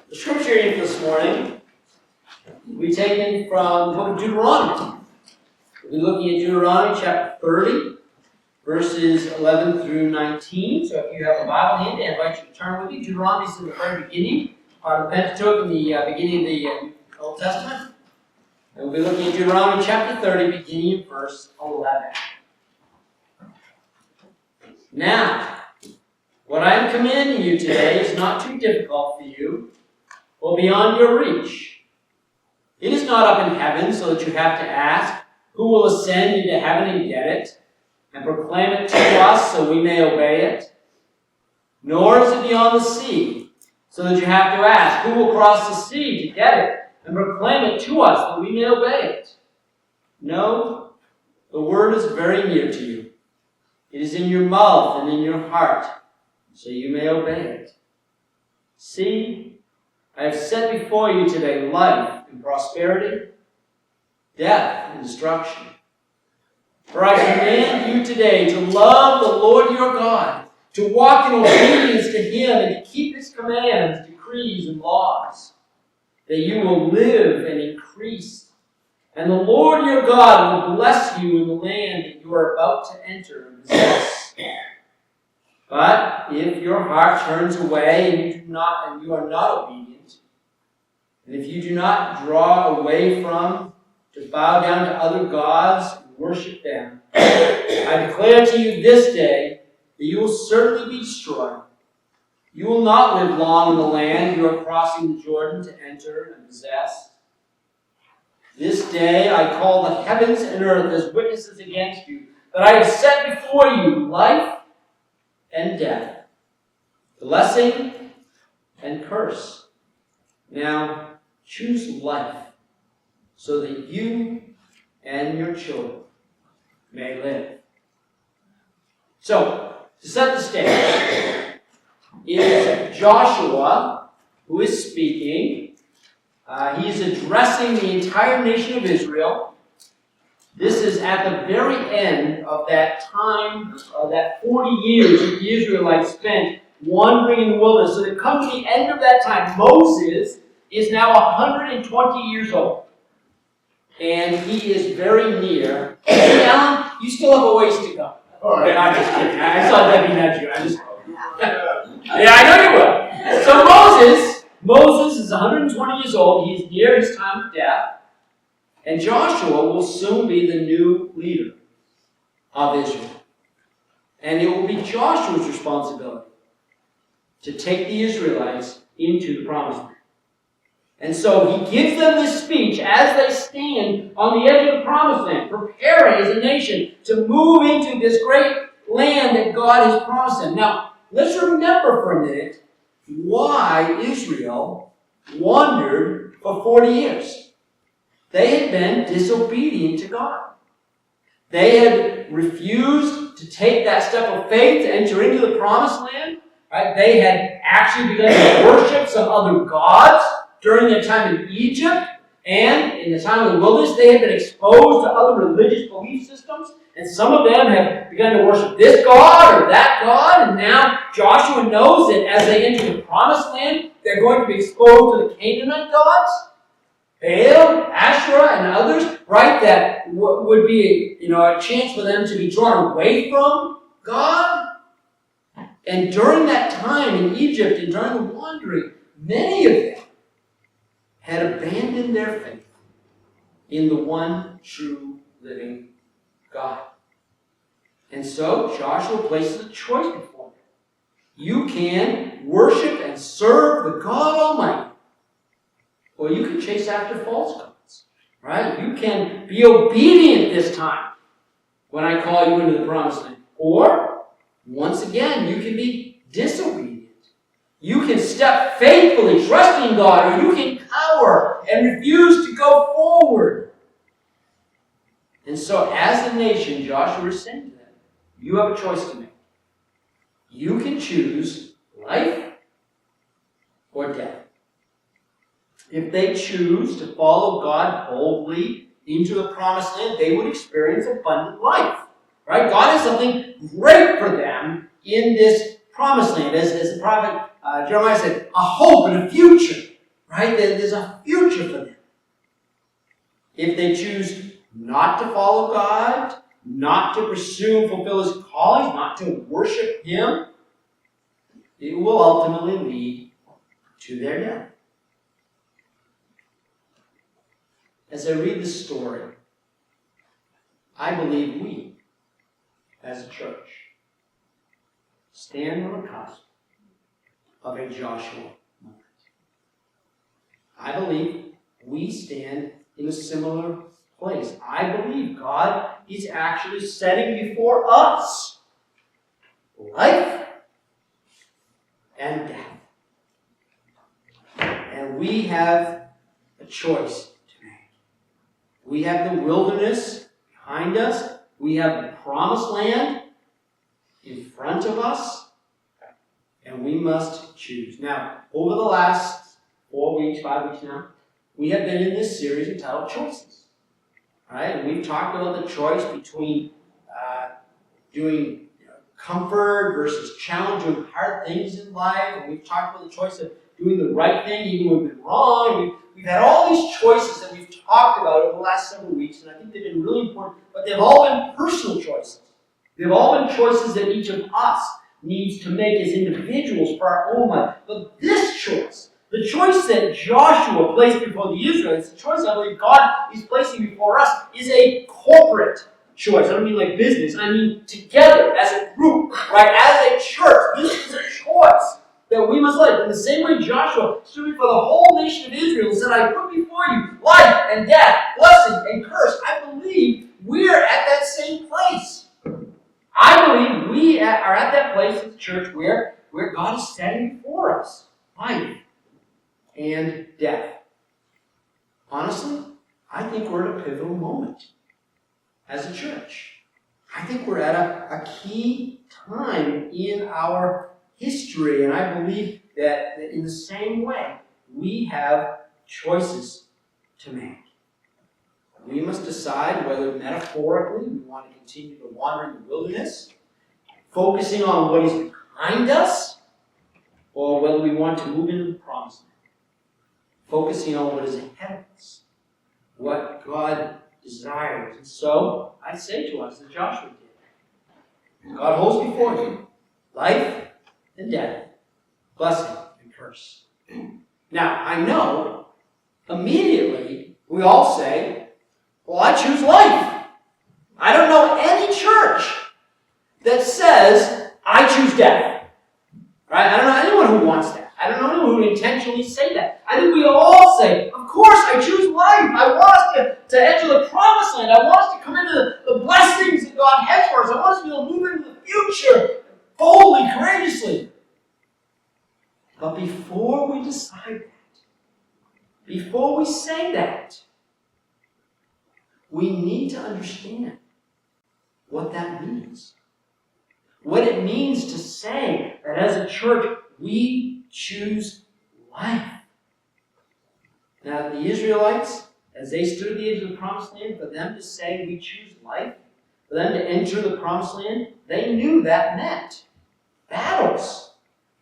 The scripture reading this morning will be taken from the book of Deuteronomy. We'll be looking at Deuteronomy chapter 30, verses 11 through 19. So if you have a Bible handy, I invite you to turn with me. Deuteronomy is in the very beginning, part of the Pentateuch in the beginning of the Old Testament. And we'll be looking at Deuteronomy chapter 30, beginning in verse 11. Now, what I am commanding you today is not too difficult for you, or beyond your reach. It is not up in heaven so that you have to ask, who will ascend into heaven and get it, and proclaim it to us so we may obey it? Nor is it beyond the sea, so that you have to ask, who will cross the sea to get it, and proclaim it to us that we may obey it? No, the word is very near to you. It is in your mouth and in your heart, so you may obey it. See, I have set before you today life and prosperity, death and destruction. For I command you today to love the Lord your God, to walk in obedience to Him, and to keep His commands, decrees, and laws, that you will live and increase. And the Lord your God will bless you in the land that you are about to enter and possess. But if your heart turns away and you are not obedient, and if you do not draw away from, to bow down to other gods and worship them, I declare to you this day that you will certainly be destroyed. You will not live long in the land you are crossing the Jordan to enter and possess. This day I call the heavens and earth as witnesses against you, that I have set before you life and death, blessing and curse. Now choose life, so that you and your children may live. So, to set the stage, it is Joshua who is speaking. He's addressing the entire nation of Israel. This is at the very end of that time, that 40 years that the Israelites spent wandering in the wilderness. So they come to the end of that time. Moses is now 120 years old. And he is very near. Hey, Alan, you still have a ways to go. All right. I'm just kidding. I saw Debbie nudge you. Yeah, I know you will. So Moses is 120 years old. He is near his time of death. And Joshua will soon be the new leader of Israel. And it will be Joshua's responsibility to take the Israelites into the promised land. And so he gives them this speech as they stand on the edge of the promised land, preparing as a nation to move into this great land that God has promised them. Now, let's remember for a minute why Israel wandered for 40 years. They had been disobedient to God. They had refused to take that step of faith to enter into the promised land. Right? They had actually begun to worship some other gods during their time in Egypt, and in the time of the wilderness. They had been exposed to other religious belief systems, and some of them have begun to worship this god or that god, and now Joshua knows that as they enter the promised land, they're going to be exposed to the Canaanite gods, Baal, Asherah, and others, right, that would be a chance for them to be drawn away from God. And during that time in Egypt and during the wandering, many of them had abandoned their faith in the one true living God. And so Joshua places a choice before them. You can worship and serve the God Almighty, or you can chase after false gods. Right? You can be obedient this time when I call you into the promised land. Or, once again, you can be disobedient. You can step faithfully, trusting God, or you can cower and refuse to go forward. And so, as a nation, Joshua is saying to them, you have a choice to make. You can choose life or death. If they choose to follow God boldly into the promised land, they would experience abundant life. Right? God has something great for them in this promised land. As the prophet Jeremiah said, a hope and a future. right? There's a future for them. If they choose not to follow God, not to pursue and fulfill His calling, not to worship Him, it will ultimately lead to their death. As I read the story, I believe we, as a church, stand on the cusp of a Joshua moment. I believe we stand in a similar place. I believe God is actually setting before us life and death. And we have a choice to make. We have the wilderness behind us. We have the promised land in front of us. And we must choose. Now, over the last 4 weeks, 5 weeks now, we have been in this series entitled Choices. Right? And we've talked about the choice between doing comfort versus challenging hard things in life. And we've talked about the choice of doing the right thing even when we've been wrong. We've had all these choices that we've talked about over the last several weeks, and I think they've been really important, but they've all been personal choices. They've all been choices that each of us needs to make as individuals for our own life. But this choice, the choice that Joshua placed before the Israelites, the choice I believe God is placing before us, is a corporate choice. I don't mean like business. I mean together, as a group, right? As a church. This is a choice that we must live. In the same way Joshua stood before the whole nation of Israel and said, I put before you life and death, blessing and curse. I believe we're at that same place. I believe we are at that place in the church where God is setting before us life and death. Honestly, I think we're at a pivotal moment as a church. I think we're at a key time in our history, and I believe that in the same way, we have choices to make. We must decide whether metaphorically we want to continue to wander in the wilderness, focusing on what is behind us, or whether we want to move into the promised land, focusing on what is ahead of us, what God desires. And so, I say to us, as Joshua did, God holds before you life and death, blessing and curse. Now, I know, immediately, we all say, well, I choose life. I don't know any church that says, I choose death. Right? I don't know anyone who wants that. I don't know anyone who would intentionally say that. I think we all say, of course, I choose life. I want us to enter the promised land. I want us to come into the blessings that God has for us. I want us to be able to move into the future boldly, courageously. But before we decide that, before we say that, we need to understand what that means. What it means to say that as a church, we choose life. Now, the Israelites, as they stood at the edge of the promised land, for them to say we choose life, for them to enter the promised land, they knew that meant battles.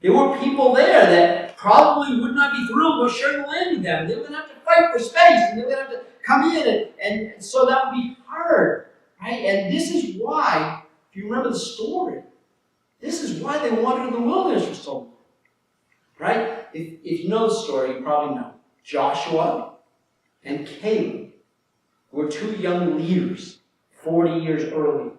There were people there that probably would not be thrilled with sharing the land with them. They were going to have to fight for space, and they were going to have to come in, and so that would be hard. Right? And this is why, if you remember the story, this is why they wandered in the wilderness for so long. Right? If you know the story, you probably know. Joshua and Caleb were two young leaders 40 years earlier.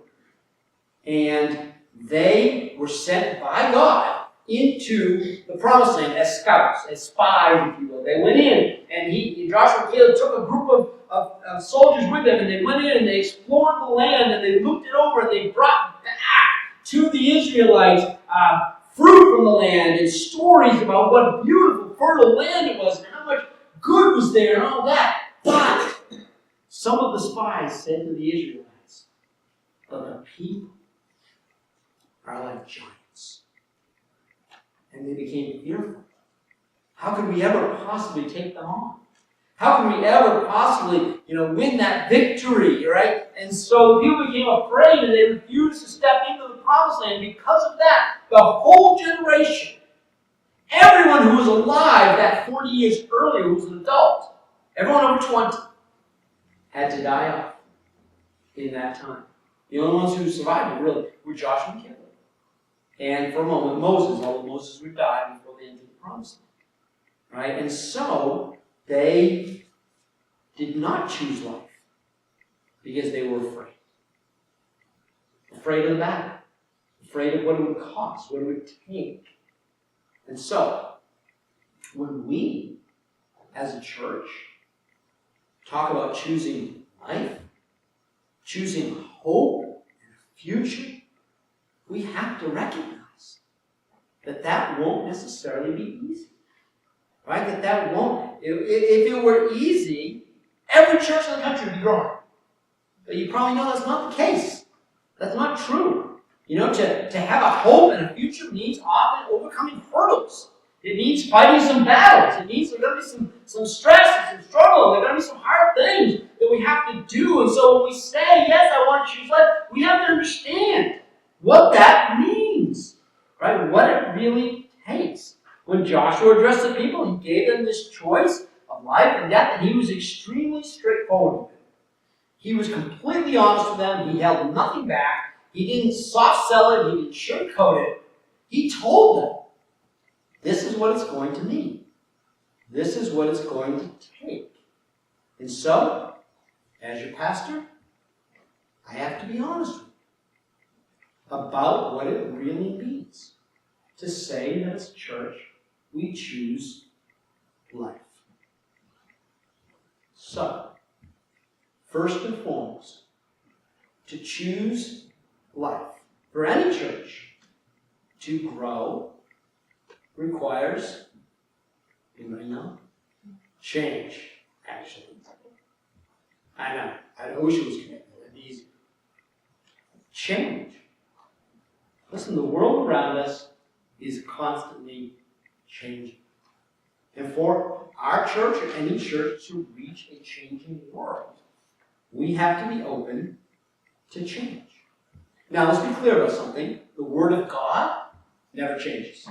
And they were sent by God into the promised land as scouts, as spies, if you will. They went in, and Joshua and Caleb took a group of soldiers with them, and they went in and they explored the land, and they looked it over, and they brought back to the Israelites fruit from the land and stories about what beautiful, fertile land it was and how much good was there and all that. But some of the spies said to the Israelites, but the people are like giants. And they became fearful. How could we ever possibly take them on? How could we ever possibly, win that victory, right? And so the people became afraid and they refused to step into the promised land. Because of that, the whole generation, everyone who was alive that 40 years earlier, earlier who was an adult. Everyone over 20 had to die off in that time. The only ones who survived it, really, were Joshua and Caleb. And for a moment, Moses, although Moses would die before they entered the promised land. Right? And so, they did not choose life because they were afraid. Afraid of the battle. Afraid of what it would cost, what it would take. And so, when we, as a church, talk about choosing life, choosing hope and a future, we have to recognize that that won't necessarily be easy. Right? That won't. If it were easy, every church in the country would be growing. But you probably know that's not the case. That's not true. You know, to have a hope and a future means often overcoming hurdles. It means fighting some battles. It means there's going to be some stress and some struggle. There are going to be some hard things that we have to do. And so when we say, yes, I want to choose life, we have to understand what that means. Right? What it really takes. When Joshua addressed the people, he gave them this choice of life and death, and he was extremely straightforward with it. He was completely honest with them. He held nothing back. He didn't soft sell it. He didn't sugarcoat it. He told them, this is what it's going to mean. This is what it's going to take. And so, as your pastor, I have to be honest with you about what it really means to say that as a church, we choose life. So, first and foremost, to choose life for any church to grow requires, anybody know? Change, actually. I know. I wish it was connected. It'd be easy. Change. Listen, the world around us is constantly changing. And for our church or any church to reach a changing world, we have to be open to change. Now, let's be clear about something. The Word of God never changes.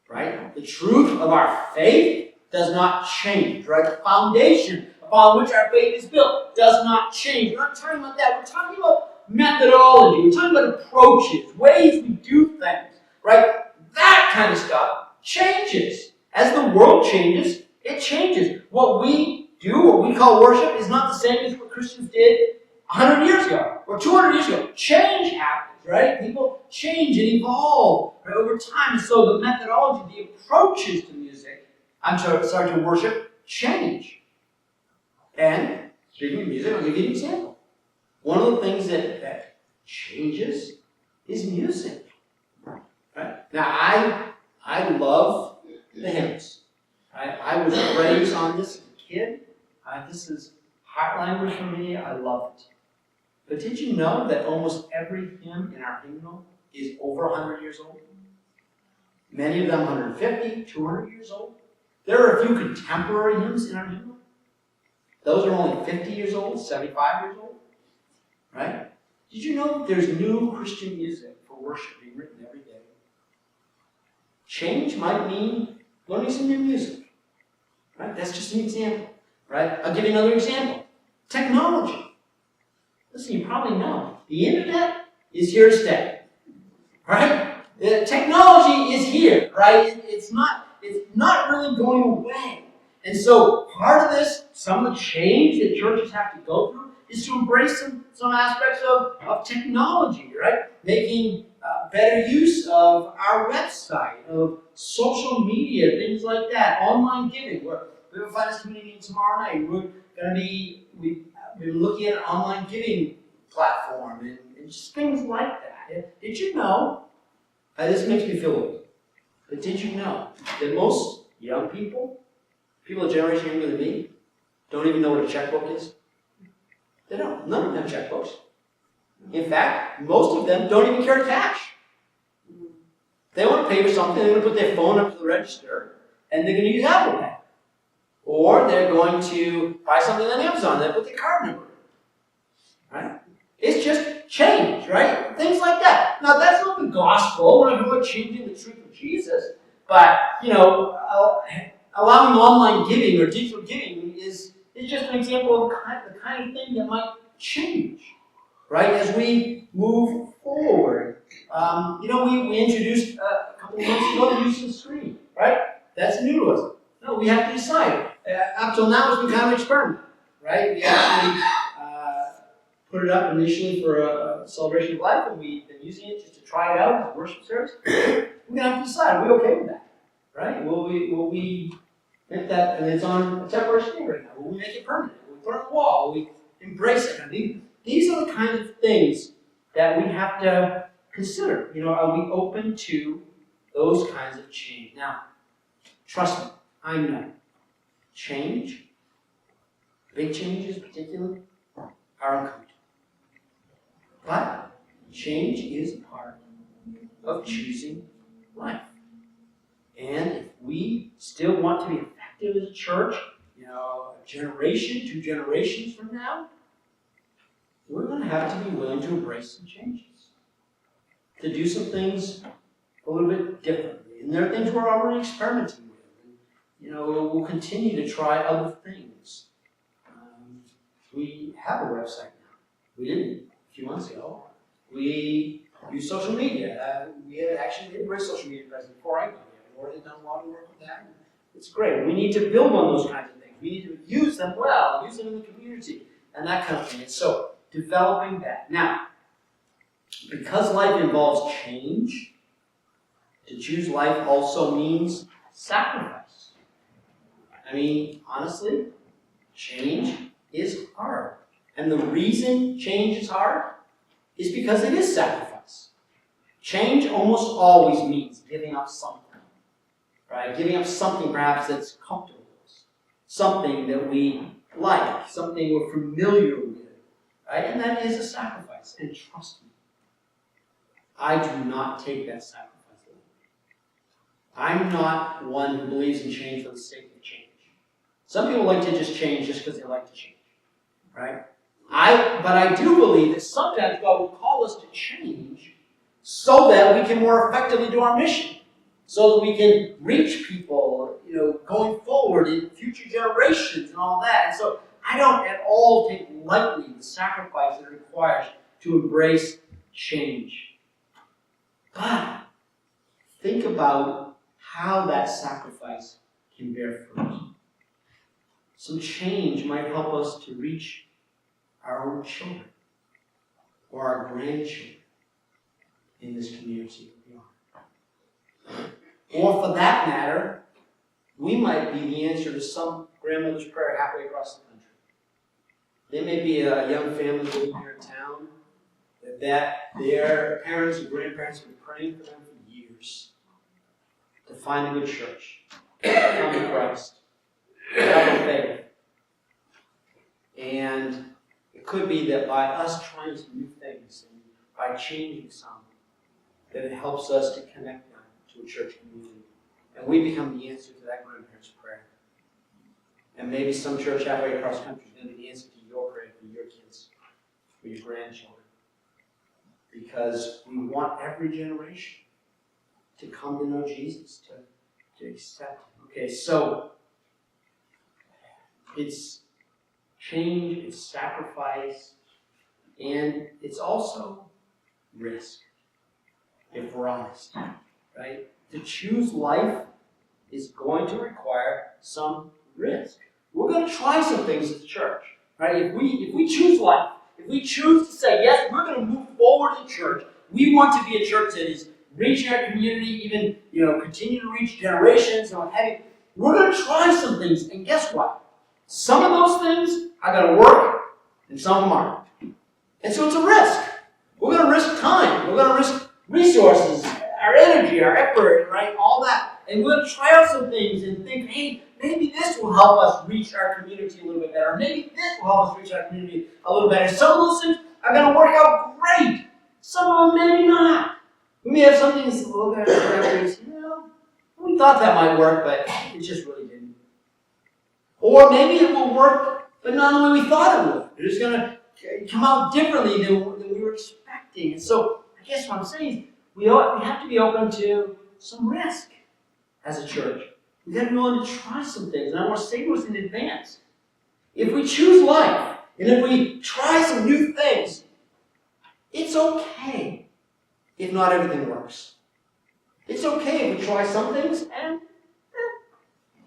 Right? The truth of our faith does not change. Right? The foundation upon which our faith is built does not change. We're not talking about that. We're talking about methodology. We're talking about approaches, ways we do things. Right? That kind of stuff changes. As the world changes, it changes. What we do, what we call worship, is not the same as what Christians did 100 years ago or 200 years ago. Change happens, right? People change and evolve right, over time. And so the methodology, the approaches to music, to worship, change. And speaking of music, I'll give you an example. One of the things that changes is music. Right? Now, I love the hymns. I was raised on this as a kid. This is heart language for me. I love it. But did you know that almost every hymn in our hymnal is over 100 years old? Many of them 150, 200 years old. There are a few contemporary hymns in our hymnal. Those are only 50 years old, 75 years old. Right? Did you know that there's new Christian music for worship being written every day? Change might mean learning some new music. Right? That's just an example. Right? I'll give you another example. Technology. Listen, you probably know. The internet is here to stay. Right? Technology is here. Right? It's not really going away. And so part of this, some of the change that churches have to go through, is to embrace some aspects of technology, right? Making better use of our website, of social media, things like that, online giving. We have a finance committee meeting tomorrow night. We've been looking at an online giving platform and just things like that. Did you know, this makes me feel old, but did you know that most young people a generation younger than me, don't even know what a checkbook is? They don't. None of them have checkbooks. In fact, most of them don't even carry cash. They want to pay for something, they're going to put their phone up to the register, and they're going to use Apple Pay. Or they're going to buy something on Amazon, they put their card number in. Right? It's just change, right? Things like that. Now, that's not the gospel. We're not talking about changing the truth of Jesus. But, allowing online giving or digital giving is just an example of the kind of thing that might change, right, as we move forward. We introduced a couple of months ago the use of the screen, right? That's new to us. No, we have to decide. Up till now, it's been kind of an experiment, right? We actually put it up initially for a celebration of life, and we've been using it just to try it out as a worship service. We're going to have to decide, are we okay with that, right? Will we make that, and it's on a temporary screen right now, will we make it permanent? Will we put it on the wall? Will we embrace it? These are the kinds of things that we have to consider. Are we open to those kinds of change? Now, trust me, I know change, big changes particularly, are uncomfortable. But change is part of choosing life. And if we still want to be effective as a church, a generation, 2 generations from now, we're going to have to be willing to embrace some changes. To do some things a little bit differently. And there are things we're already experimenting with. We'll continue to try other things. We have a website now. We didn't a few months ago. We use social media. We had actually embraced social media presence before I got here. We've already done a lot of work with that. It's great. We need to build on those kinds of things. We need to use them well, use them in the community, and that kind of thing. And so, developing that. Now, because life involves change, to choose life also means sacrifice. Honestly, change is hard. And the reason change is hard is because it is sacrifice. Change almost always means giving up something. Right? Giving up something perhaps that's comfortable to us. Something that we like. Something we're familiar with. Right? And that is a sacrifice. And trust me, I do not take that sacrifice. I'm not one who believes in change for the sake of change. Some people like to just change just because they like to change. Right? But I do believe that sometimes God will call us to change so that we can more effectively do our mission. So that we can reach people, going forward in future generations and all that. And so I don't at all take lightly the sacrifice that it requires to embrace change. But think about how that sacrifice can bear fruit. Some change might help us to reach our own children or our grandchildren in this community and beyond. Or for that matter, we might be the answer to some grandmother's prayer halfway across the country. There may be a young family living here in town that their parents and grandparents have been praying for them for years to find a good church, to come to Christ, to have a faith. And it could be that by us trying some new things and by changing some, that it helps us to connect them to a church community. And we become the answer to that grandparent's prayer. And maybe some church halfway across the country is going to be the answer to your prayer for your kids, for your grandchildren. Because we want every generation to come to know Jesus, to accept Him. Okay, so it's change, it's sacrifice, and it's also risk, if we're honest, right? To choose life is going to require some risk. We're going to try some things as a church, right? If we choose life, if we choose to say, yes, we're going to move forward in church, we want to be a church that is reaching our community, even, continue to reach generations and what have you. We're going to try some things, and guess what? Some of those things are going to work, and some of them aren't. And so it's a risk. We're going to risk time. We're going to risk resources, our energy, our effort, right? All that. And we're going to try out some things and think, hey, maybe this will help us reach our community a little bit better. Maybe this will help us reach our community a little better. Some of those things are going to work out great. Some of them maybe not. We may have something that's a little bit after, we thought that might work, but it just really didn't. Or maybe it will work, but not the way we thought it would. It's going to come out differently than we were expecting. And so, I guess what I'm saying is, we have to be open to some risk as a church. We've got to be willing to try some things. And I want to say to us in advance, if we choose life, and if we try some new things, it's okay if not everything works. It's okay if we try some things and,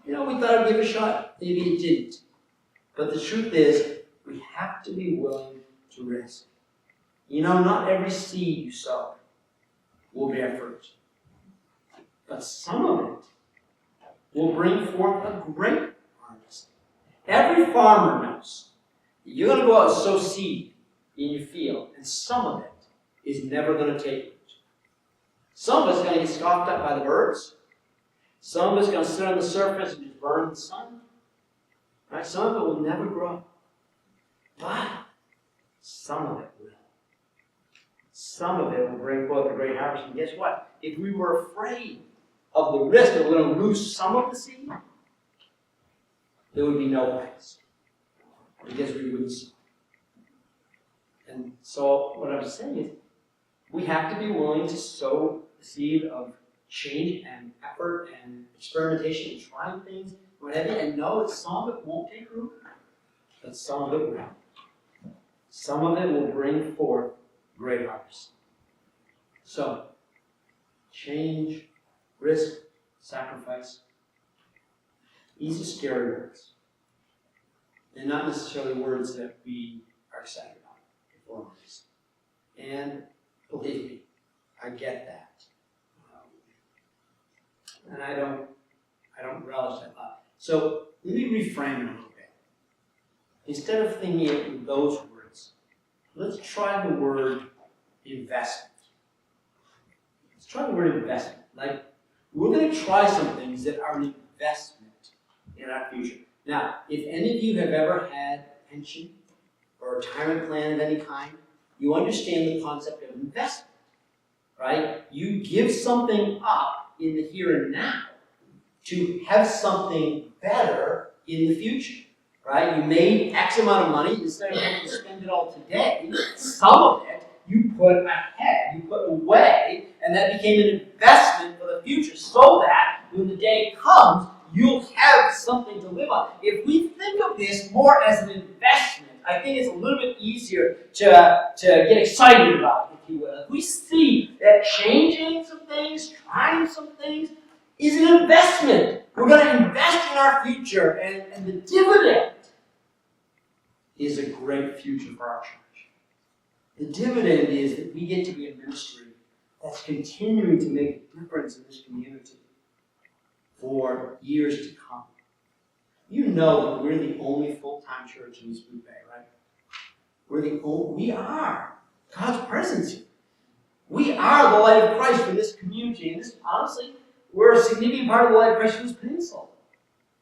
we thought it'd give it a shot. Maybe it didn't. But the truth is, we have to be willing to risk. Not every seed you sow will bear fruit. But some of it will bring forth a great harvest. Every farmer knows that you're going to go out and sow seed in your field, and some of it is never going to take root. Some of it's going to get scoffed up by the birds. Some of it's going to sit on the surface and just burn in the sun. Right? Some of it will never grow. But some of it will. Some of it will bring forth a great harvest. And guess what? If we were afraid of the risk that we're going to lose some of the seed, there would be no harvest. Because we wouldn't sow. And so what I'm saying is, we have to be willing to sow the seed of change and effort and experimentation and trying things, whatever, and know that some of it won't take root, but some of it will. Some of it will bring forth great harvest. So, change, risk, sacrifice. These are scary words. They're not necessarily words that we are excited about. For us. And believe me, I get that. And I don't relish that thought. So let me reframe it a little bit. Instead of thinking it with those words, let's try the word investment. Let's try the word investment. Like, we're going to try some things that are an investment in our future. Now, if any of you have ever had a pension or a retirement plan of any kind, you understand the concept of investment, right? You give something up in the here and now to have something better in the future, right? You made X amount of money. Instead of having to spend it all today, some of it you put ahead, you put away, and that became an investment for the future so that when the day comes, you'll have something to live on. If we think of this more as an investment, I think it's a little bit easier to get excited about, if you will. If we see that changing some things, trying some things, is an investment. We're going to invest in our future, and the dividend is a great future for our church. The dividend is that we get to be a ministry that's continuing to make a difference in this community for years to come. You know that we're the only full-time church in East Blue Bay, right? We are God's presence here. We are the light of Christ for this community. And this, honestly, we're a significant part of the light of Christ for this peninsula.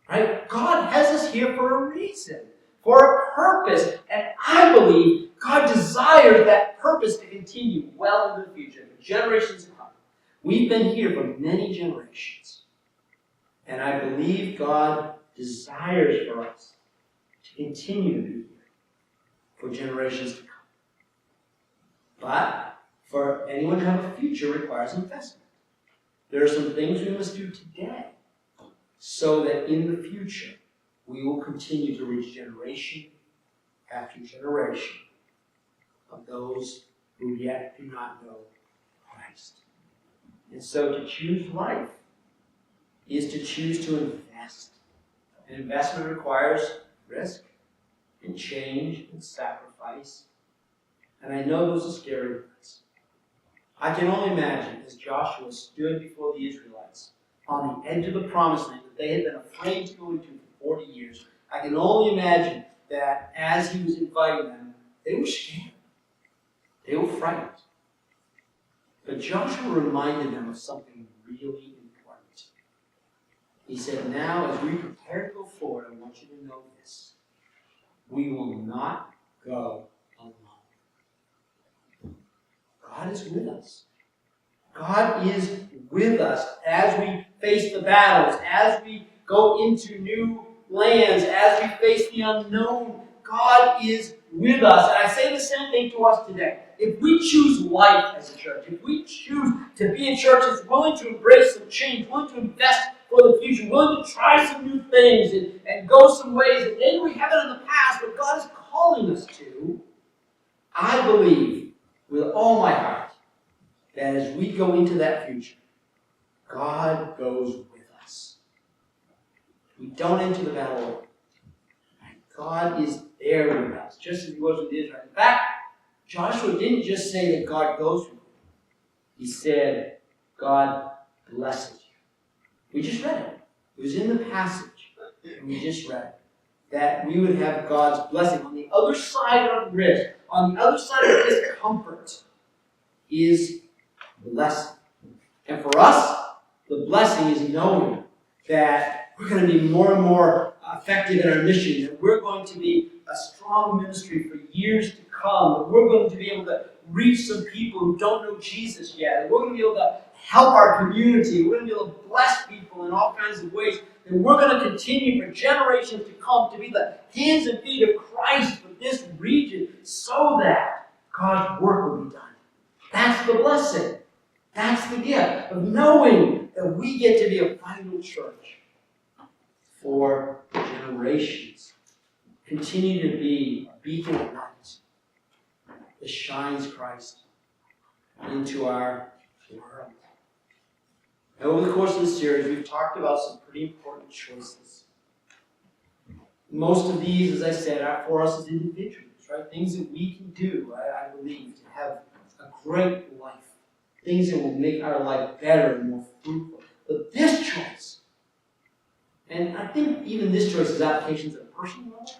Right? God has us here for a reason, for a purpose. And I believe God desires that purpose to continue well into the future, for generations to come. We've been here for many generations. And I believe God desires for us to continue to be here for generations to come. But for anyone to have a future requires investment. There are some things we must do today so that in the future we will continue to reach generation after generation of those who yet do not know Christ. And so to choose life is to choose to invest. And investment requires risk and change and sacrifice. And I know those are scary words. I can only imagine as Joshua stood before the Israelites on the edge of the promised land that they had been afraid to go into for 40 years. I can only imagine that as he was inviting them, they were scared. They were frightened. But Joshua reminded them of something really important. He said, now as we prepare to go forward, I want you to know this. We will not go alone. God is with us. God is with us as we face the battles, as we go into new lands, as we face the unknown. God is with us. And I say the same thing to us today. If we choose life as a church, if we choose to be a church that's willing to embrace some change, willing to invest for the future, willing to try some new things and go some ways that maybe we haven't in the past, but God is calling us to. I believe with all my heart that as we go into that future, God goes with us. We don't enter the battle alone. God is there with us, just as he was with Israel. In fact, Joshua didn't just say that God goes with you. He said, God blesses you. We just read it. It was in the passage. And we just read it. That we would have God's blessing. On the other side of risk, on the other side of discomfort, is blessing. And for us, the blessing is knowing that we're going to be more and more effective in our mission, that we're going to be a strong ministry for years to come, that we're going to be able to reach some people who don't know Jesus yet, that we're going to be able to help our community, we're going to be able to bless people in all kinds of ways, that we're going to continue for generations to come to be the hands and feet of Christ for this region so that God's work will be done. That's the blessing. That's the gift of knowing that we get to be a vital church for generations. Continue to be a beacon of light that shines Christ into our world. And over the course of this series, we've talked about some pretty important choices. Most of these, as I said, are for us as individuals, right? Things that we can do, I believe, to have a great life. Things that will make our life better and more fruitful. But this choice, and I think even this choice has applications at a personal level,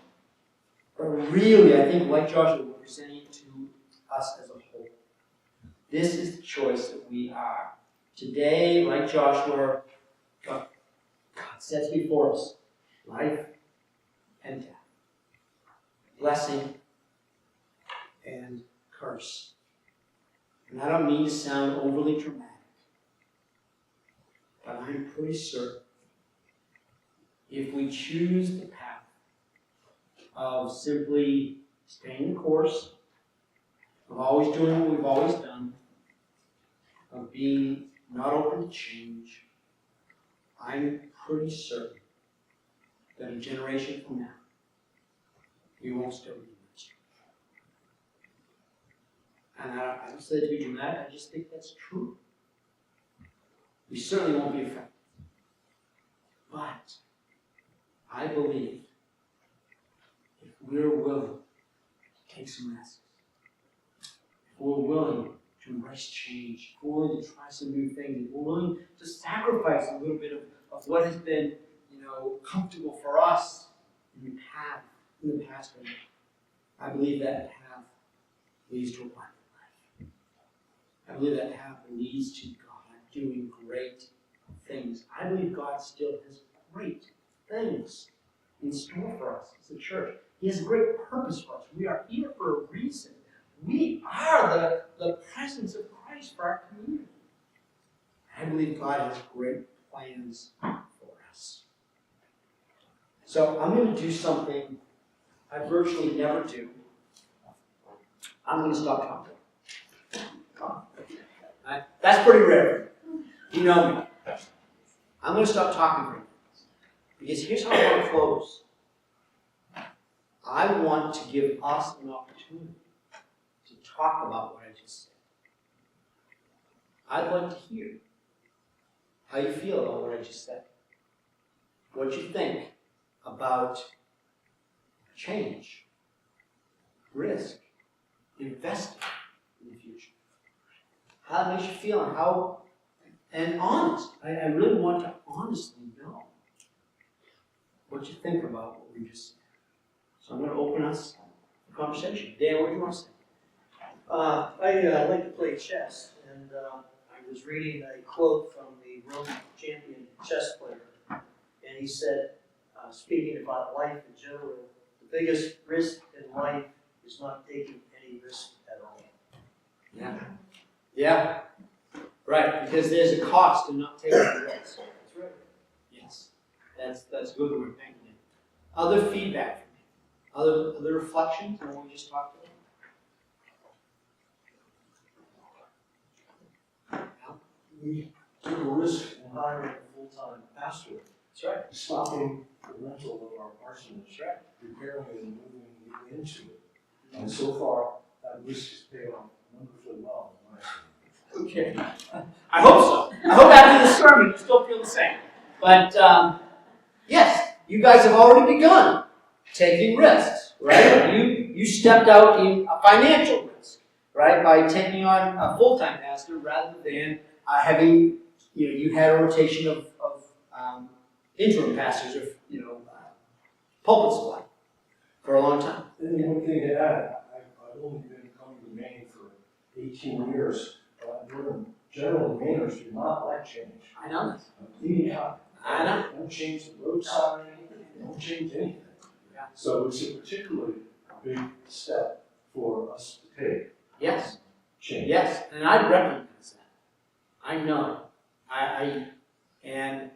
but really, I think, like Joshua, we're presenting it to us as a whole. This is the choice that we are. Today, like Joshua, God sets before us life and death, blessing and curse. And I don't mean to sound overly dramatic, but I'm pretty certain if we choose the path of simply staying the course, of always doing what we've always done, of being not open to change, I'm pretty certain that a generation from now, we won't still be ministry. And I don't say that to be dramatic, I just think that's true. We certainly won't be effective. But I believe if we're willing to take some risks, if we're willing to embrace change, if we're willing to try some new things, if we're willing to sacrifice a little bit of what has been, comfortable for us in the past, I believe that path leads to a abundant life. I believe that path leads to God doing great things. I believe God still has great things in store for us as a church. He has a great purpose for us. We are here for a reason. We are the presence of Christ for our community. I believe God has great plans for us. So I'm going to do something I virtually never do. I'm going to stop talking. Right? That's pretty rare. You know me. I'm going to stop talking for a minute. Because here's how I want to close. I want to give us an opportunity to talk about what I just said. I'd like to hear how you feel about what I just said. What you think about change, risk, investing in the future. How it makes you feel and honest. I really want to honestly know what you think about what we just said. So I'm going to open us a conversation. Dan, what do you want to say? I like to play chess, and I was reading a quote from the Roman champion chess player, and he said, speaking about life in general, the biggest risk in life is not taking any risk at all. Yeah. Right, because there's a cost in not taking the risk. That's right. Yes. That's good word. Thank you. Other feedback from you? Other reflections on what we just talked about? We took a risk in hiring a full-time pastor, That's right. stopping the rental of our parsonage, That's right. repairing it and moving into it. And so far, that risk has paid off wonderfully well, in my opinion. Okay. I hope so. I hope after the sermon you still feel the same. But yes, you guys have already begun taking risks, right? You stepped out in a financial risk, right, by taking on a full-time pastor rather than having you had a rotation of interim pastors or pulpit supply for a long time. And one thing to add, I've only been coming to Maine for 18 years, but generally Mainers do not like change. I know this. Yeah. I know. Don't change the road sign, don't change anything. Yeah. So it's a particularly big step for us to take, Yes. change. Yes, and I recognize that. I know. And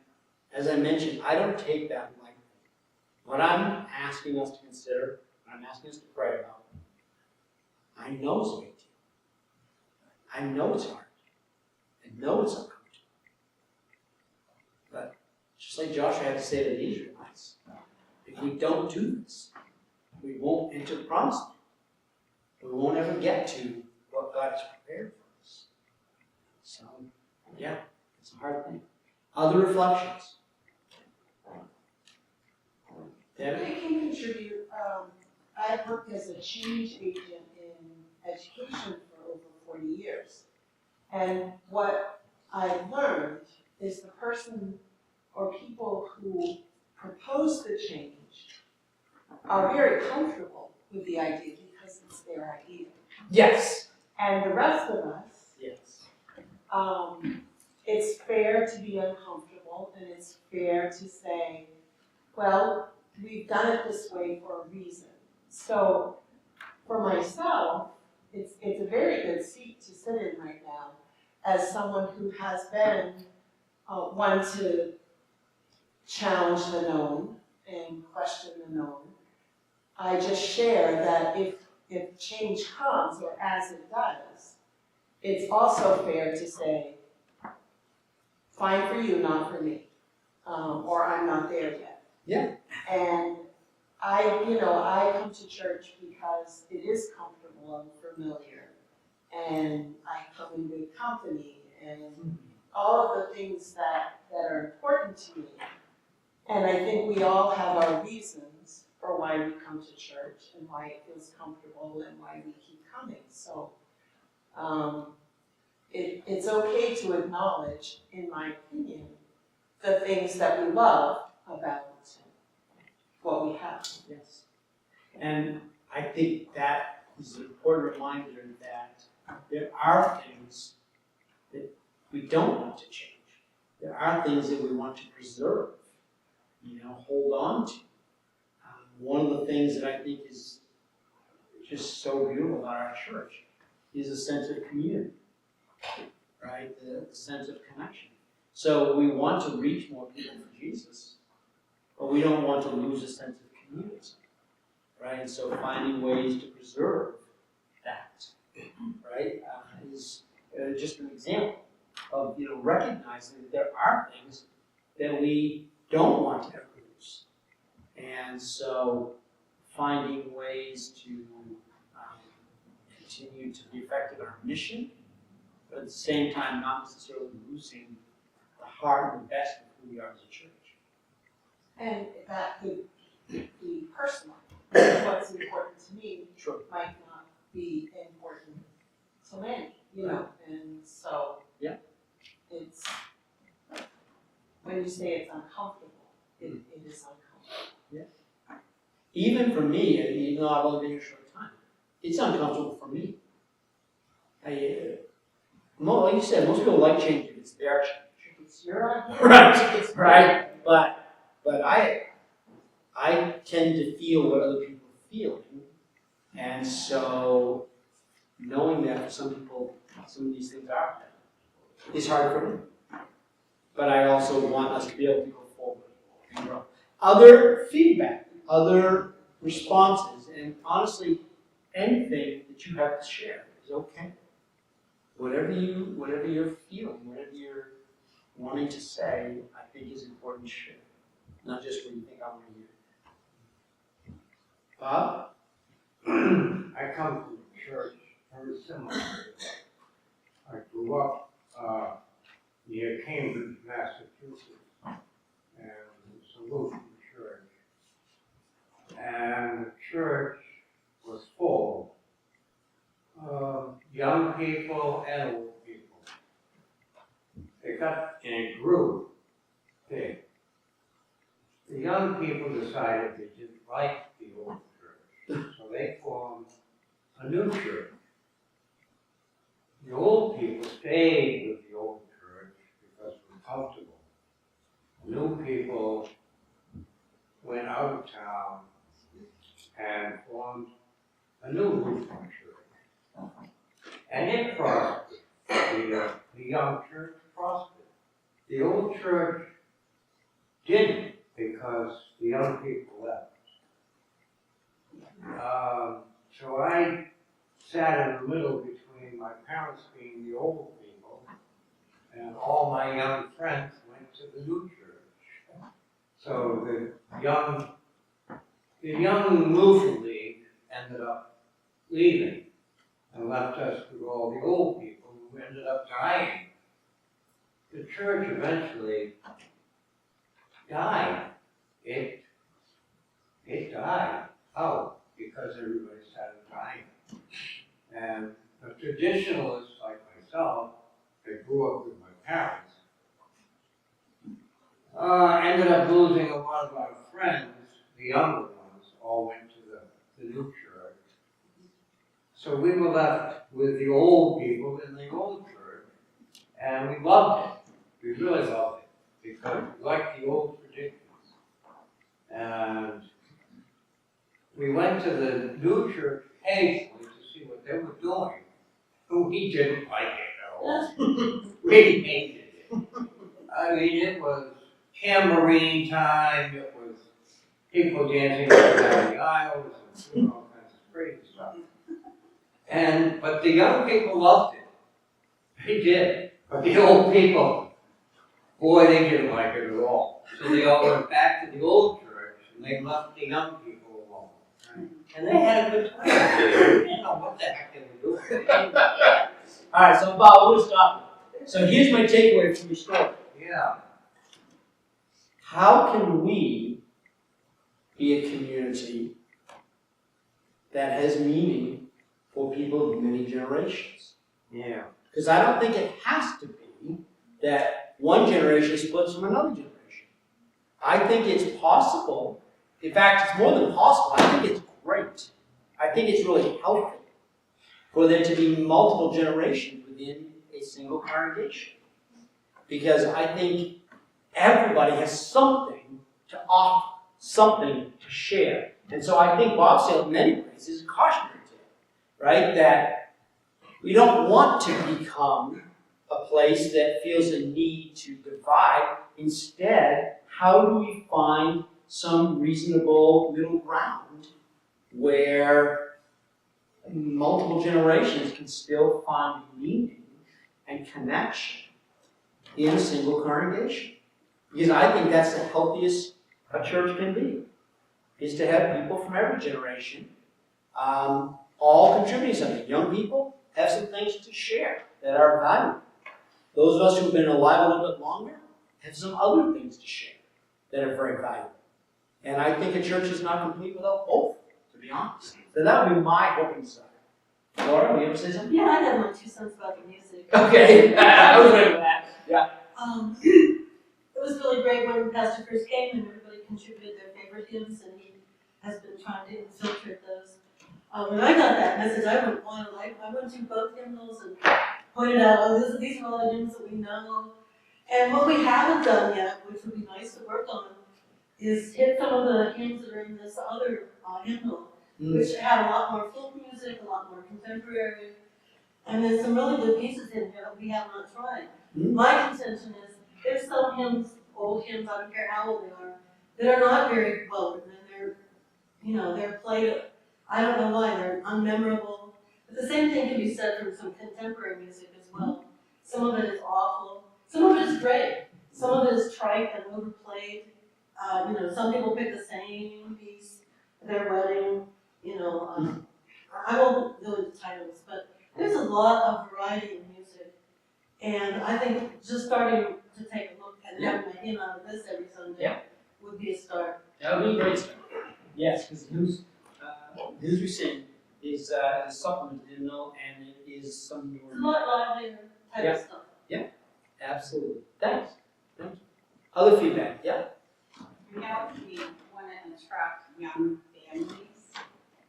as I mentioned, I don't take that lightly. What I'm asking us to consider, what I'm asking us to pray about, I know it's a big deal. I know it's hard. I know it's uncomfortable. But just like Joshua had to say to the Israelites, if we don't do this, we won't enter the promised land. We won't ever get to what God has prepared for us. So, yeah, it's a hard thing. Other reflections? Debbie? I can contribute. I've worked as a change agent in education for over 40 years. And what I've learned is the person or people who propose the change are very comfortable with the idea because it's their idea. Yes. And the rest of us, Yes. it's fair to be uncomfortable and it's fair to say, well, we've done it this way for a reason. So for myself, it's a very good seat to sit in right now as someone who has been one to challenge the known and question the known. I just share that if change comes, or as it does, it's also fair to say, fine for you, not for me, or I'm not there yet. Yeah. And I come to church because it is comfortable and familiar, and I come in good company, and all of the things that are important to me. And I think we all have our reasons for why we come to church and why it feels comfortable and why we keep coming. So it's okay to acknowledge, in my opinion, the things that we love about what we have. Yes. And I think that is an important reminder that there are things that we don't want to change. There are things that we want to preserve, hold on to. One of the things that I think is just so beautiful about our church is a sense of community, right? The sense of connection. So we want to reach more people for Jesus, but we don't want to lose a sense of community, right? And so finding ways to preserve that, right, is just an example of recognizing that there are things that we don't want to ever lose, and so finding ways to continue to be effective in our mission, but at the same time not necessarily losing the heart and the best of who we are as a church. And that could be personal. What's important to me Sure. might not be important to many, and so Yeah. it's, when you say it's uncomfortable, it is uncomfortable. Even for me, and even though I've only been here a short time, it's uncomfortable for me. Like you said, most people like change if it's their change. It's your idea. Right, right. But I tend to feel what other people are feeling, and so knowing that for some people, some of these things are is hard for me. But I also want us to be able to go forward and grow. Other feedback, other responses, and honestly, anything that you have to share is okay. Whatever you're feeling, whatever you're wanting to say, I think is important to share, not just what you think I want to hear. Bob? I come from a church very similar to that. I grew up near Cambridge, Massachusetts, and it's a Lutheran church. And the church was full of young people and old people. They got in a group thing. The young people decided they didn't like the old church, so they formed a new church. The old people stayed with the old church because it was comfortable. The new people went out of town and formed a new Lutheran church. And it prospered. The young church prospered. The old church didn't because the young people left. So I sat in the middle between my parents being the old people and all my young friends went to the new church. So the young Lutheran League ended up leaving and left us with all the old people who ended up dying. The church eventually died. It died. How? Because everybody started dying. And a traditionalist like myself, that grew up with my parents, ended up losing a lot of our friends. The younger ones all went to the new church. So we were left with the old people in the old church, and we loved it. We really loved it because we liked the old traditions. And we went to the new church occasionally to see what they were doing. We didn't like it at all. We hated it. I mean, it was tambourine time, it was people dancing up and down the aisles and doing all kinds of crazy stuff. But the young people loved it. They did. But the old people, boy, they didn't like it at all. So they all went back to the old church and they left the young people alone. Right? And they had a good time. They didn't know what the heck they were doing. All right, so Bob, we'll stop. So here's my takeaway from your story. Yeah. How can we be a community that has meaning for people of many generations? Yeah. Because I don't think it has to be that one generation splits from another generation. I think it's possible. In fact, it's more than possible. I think it's great. I think it's really healthy for there to be multiple generations within a single congregation. Because I think everybody has something to offer, something to share. And so I think Bob's tale in many ways is a cautionary tale, right? That we don't want to become a place that feels a need to divide. Instead, how do we find some reasonable middle ground where multiple generations can still find meaning and connection in a single congregation? Because I think that's the healthiest a church can be, is to have people from every generation all contributing something. Young people have some things to share that are valuable. Those of us who've been alive a little bit longer have some other things to share that are very valuable. And I think a church is not complete without both, to be honest. So that would be my hope and desire. Laura, you ever say something? Yeah, I have my 2 cents about the music. Okay, I was ready for that. Yeah. It was really great when Pastor first came and everybody contributed their favorite hymns, and he has been trying to infiltrate those. When I got that message, I went wild. I went through both hymnals and pointed out, oh, these are all the hymns that we know. And what we haven't done yet, which would be nice to work on, is hit some of the hymns that are in this other hymnal, which have a lot more folk music, a lot more contemporary, and there's some really good pieces in here that we have not tried. My contention is there's some hymns, old hymns, I don't care how old they are, that are not very well written, and they're played, I don't know why, they're unmemorable. But the same thing can be said from some contemporary music as well. Some of it is awful. Some of it is great, some of it is trite and overplayed. Some people pick the same piece at their wedding, I won't go into titles, but there's a lot of variety in music. And I think just starting to take a look and having my in on this every Sunday Yeah. would be a start. That would be a great start. Yes, because the news we sing is supplemental and it is some It's a lot livelier type of stuff. Absolutely. Thanks. Thank you. Other feedback? Yeah. We want to attract young families.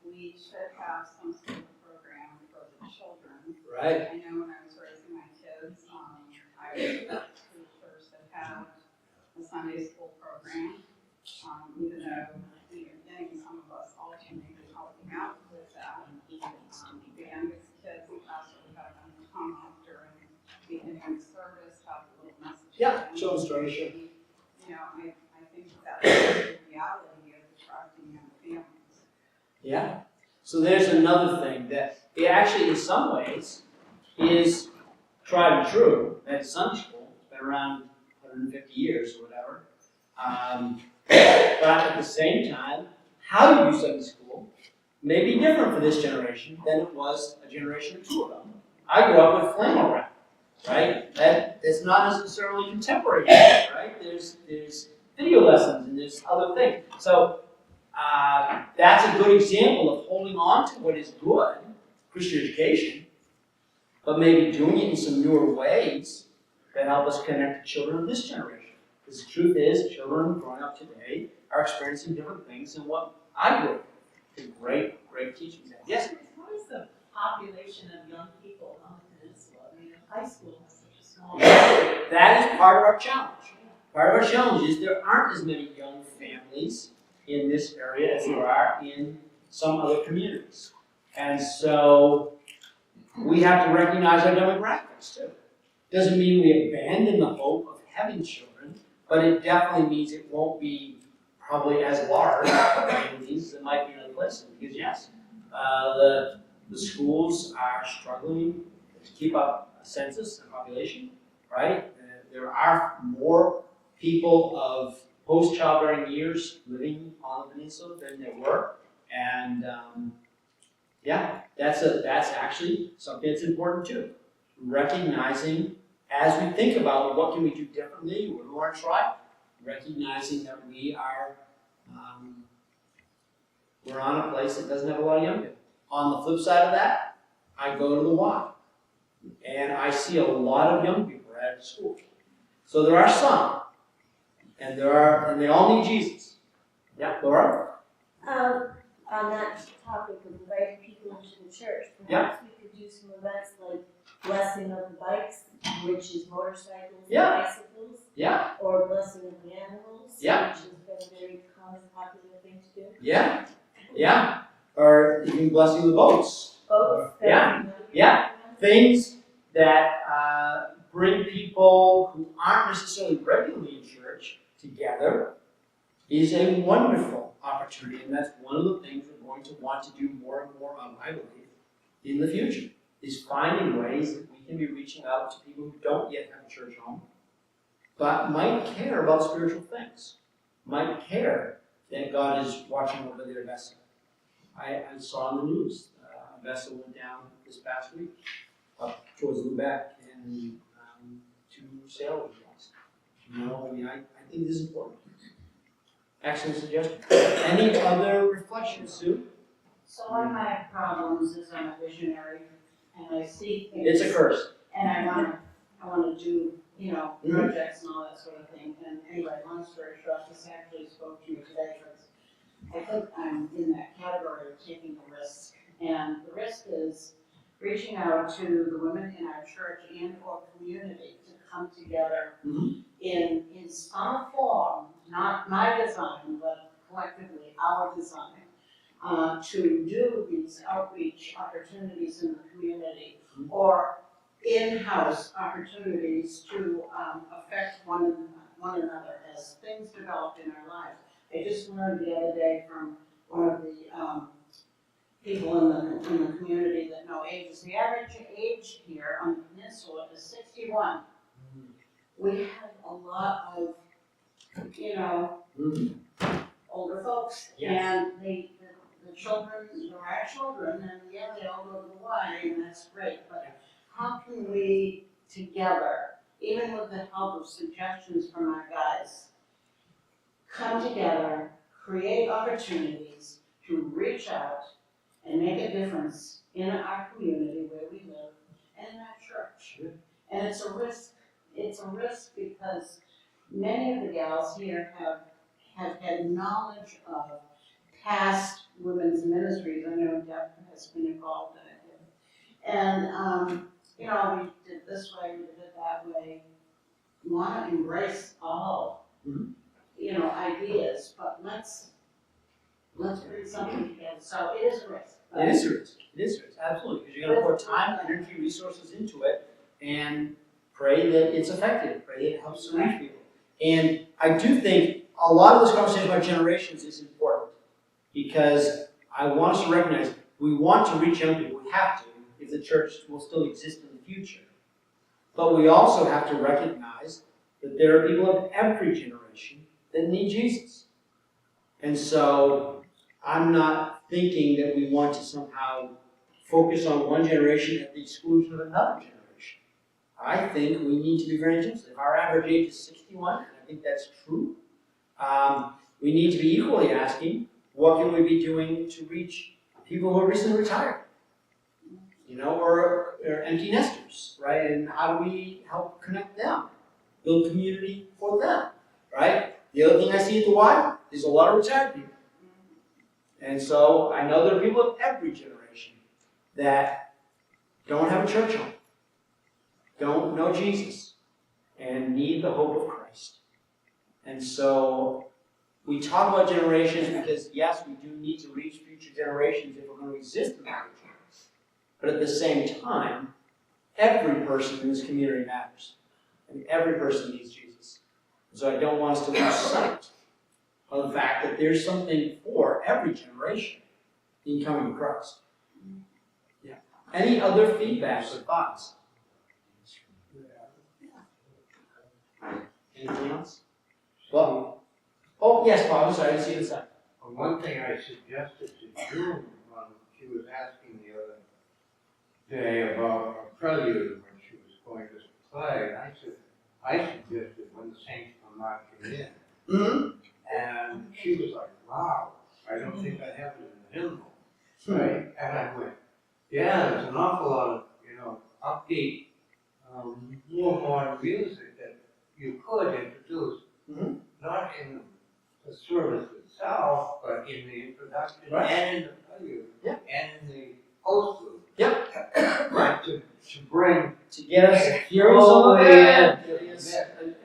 We should have some sort of program for the children. Right. I know when I was raising my kids, I was at school church that had a Sunday school program. Even though we were getting some of us alternated helping out with that. The youngest kids in class would have them come after and the ending service, have a little message. Yeah, children's story, sure. I think that's the reality of attracting young families. Yeah. So there's another thing that it actually, in some ways, is tried and true at Sunday school. It's been around 150 years or whatever. But at the same time, how you do Sunday school may be different for this generation than it was a generation or two ago. I grew up with flannel graph, right? That's not necessarily contemporary, right? There's video lessons and there's other things. So that's a good example of holding on to what is good, Christian education, but maybe doing it in some newer ways that help us connect the children of this generation. Because the truth is, children growing up today are experiencing different things than what I grew up with. It's great, great teaching. Yes? What is the population of young people on the peninsula? I mean, high school has such a small. That is part of our challenge. Part of our challenge is there aren't as many young families in this area as there are in some other communities. And so we have to recognize our demographics too. Doesn't mean we abandon the hope of having children, but it definitely means it won't be probably as large communities as it might be in other places. Because yes, the schools are struggling to keep up a census and population, right? There are more people of post-childbearing years living on the peninsula than there were, and that's actually something that's important too. Recognizing as we think about what can we do differently, what do we want to try, recognizing that we're on a place that doesn't have a lot of young people. On the flip side of that, I go to the Y, and I see a lot of young people at school. So there are some, and they all need Jesus. Yeah, Laura? On that topic of inviting people into the church, perhaps we could do some events like blessing of the bikes, which is motorcycles and bicycles. Yeah. Or blessing of the animals, Yeah. which has been a very common, popular thing to do. Yeah. Yeah. Or even blessing the boats. Both. Yeah. Yeah. Things that bring people who aren't necessarily regularly in church together is a wonderful opportunity, and that's one of the things we're going to want to do more and more of, I believe, in the future, is finding ways that we can be reaching out to people who don't yet have a church home, but might care about spiritual things, might care that God is watching over their vessel. I saw on the news, a vessel went down this past week, up towards Lubeck, and 2 sailors lost. I think this is important. Excellent suggestion. Any other reflections, Sue? So one of my problems is I'm a visionary and I see things. It's a curse. And I wanna do, projects and all that sort of thing. And anyway, long story short, this actually spoke to me today because I think I'm in that category of taking a risk. And the risk is reaching out to the women in our church and or community to come together in some form, not my design, but collectively our design, to do these outreach opportunities in the community or in-house opportunities to affect one another as things develop in our lives. I just learned the other day from one of the people in the community that know ages. The average age here on the peninsula is 61. we have a lot of, older folks. Yes. And the children, there are children, and yeah, they all go to the Y, and that's great, but how can we together, even with the help of suggestions from our guys, come together, create opportunities to reach out and make a difference in our community where we live and in our church? And it's a risk because many of the gals here have had knowledge of past women's ministries. I know Deb has been involved in it. And, we did this way, we did it that way. We want to embrace all, ideas, but let's bring something together. So it is a risk. It is a risk, absolutely, because you're gonna pour time, energy, resources into it, and pray that it's effective, pray that it helps to reach people. And I do think a lot of this conversation about generations is important, because I want us to recognize we want to reach young people, we have to, if the church will still exist in the future. But we also have to recognize that there are people of every generation that need Jesus. And so I'm not thinking that we want to somehow focus on one generation at the exclusion of another generation. I think we need to be very intentional. If our average age is 61, and I think that's true, we need to be equally asking, what can we be doing to reach people who are recently retired? Or empty nesters, right? And how do we help connect them? Build community for them, right? The other thing I see at the Y is a lot of retired people. And so I know there are people of every generation that don't have a church home, don't know Jesus, and need the hope of Christ. And so we talk about generations because, yes, we do need to reach future generations if we're going to exist in the future. But at the same time, every person in this community matters. And every person needs Jesus. So I don't want us to lose sight of the fact that there's something for every generation in coming to Christ. Yeah. Any other feedback or thoughts? Anything else? Well, yes, Bob, I'm sorry, I didn't see the sign. One thing I suggested to June when she was asking the other day about a prelude when she was going to play, I suggested when the saints come marching in. Mm-hmm. And she was like, wow, I don't think I have it in the hymnal. Right? And I went, yeah, there's an awful lot of, upbeat, more modern music that you could introduce, not in the service itself, but in the introduction and in the prelude and in the postlude. Right. To bring to get us hearing some of it,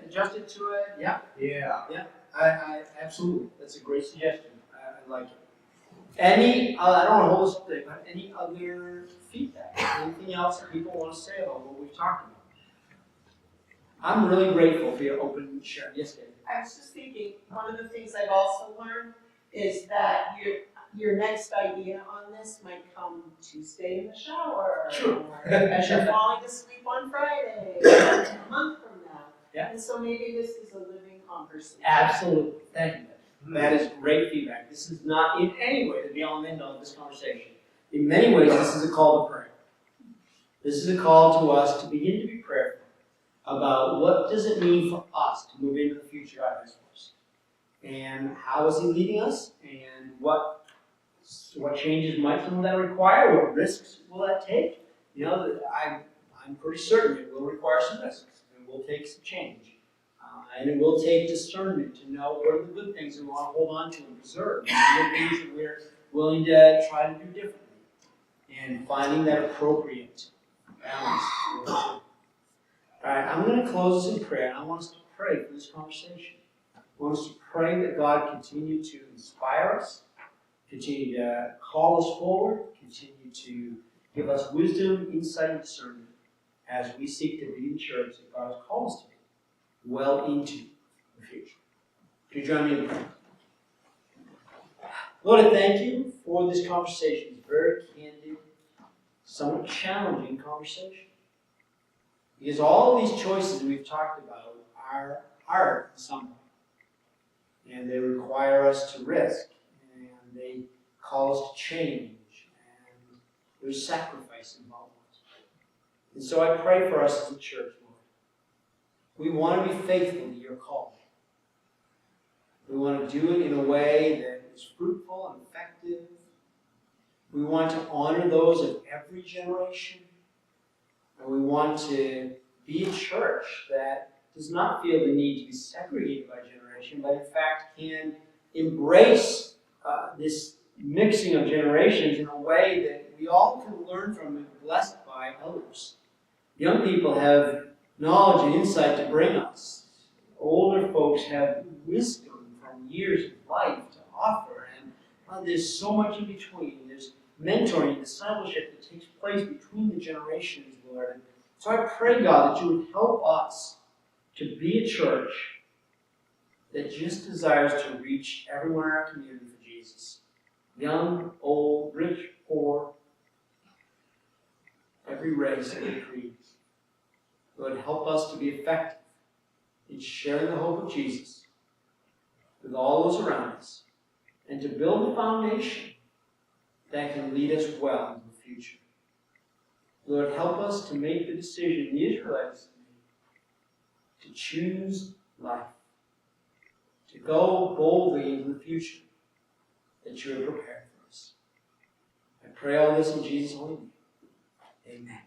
adjust it to it. Yeah. I absolutely. That's a great suggestion. I like it. Any, I don't want to hold us up today, but any other feedback? Anything else that people want to say about what we've talked about? I'm really grateful for your open sharing. Yes, David. I was just thinking, one of the things I've also learned is that your next idea on this might come Tuesday in the shower. Sure. Or as you're falling asleep on Friday, a month from now. Yeah. And so maybe this is a living conversation. Absolutely. Thank you. That is great feedback. This is not in any way the be-all and end-all of this conversation. In many ways, this is a call to prayer. This is a call to us to begin to be prayerful about what does it mean for us to move into the future God has for us. And how is He leading us? And what changes might some of that require? What risks will that take? I'm pretty certain it will require some risks. It will take some change. And it will take discernment to know what are the good things that we want to hold on to and preserve, and the things that we're willing to try to do differently, and finding that appropriate balance. All right, I'm going to close this in prayer, and I want us to pray for this conversation. I want us to pray that God continue to inspire us, continue to call us forward, continue to give us wisdom, insight, and discernment as we seek to be the church that God has called us to be well into the future. Could you join me in prayer? Lord, I thank you for this conversation. It's a very candid, somewhat challenging conversation. Because all of these choices that we've talked about, are hard in some way. And they require us to risk. And they call us to change. And there's sacrifice involved. And so I pray for us as a church, Lord. We want to be faithful to your call. We want to do it in a way that is fruitful and effective. We want to honor those of every generation. And we want to be a church that does not feel the need to be segregated by generation, but in fact can embrace this mixing of generations in a way that we all can learn from and be blessed by others. Young people have knowledge and insight to bring us. Older folks have wisdom from years of life to offer, and there's so much in between. There's mentoring, discipleship that takes place between the generations, Lord. And so I pray, God, that you would help us to be a church that just desires to reach everyone in our community for Jesus. Young, old, rich, poor, every race, every creed. Lord, help us to be effective in sharing the hope of Jesus with all those around us, and to build a foundation that can lead us well into the future. Lord, help us to make the decision the Israelites made, to choose life, to go boldly into the future that you have prepared for us. I pray all this in Jesus' holy name. Amen.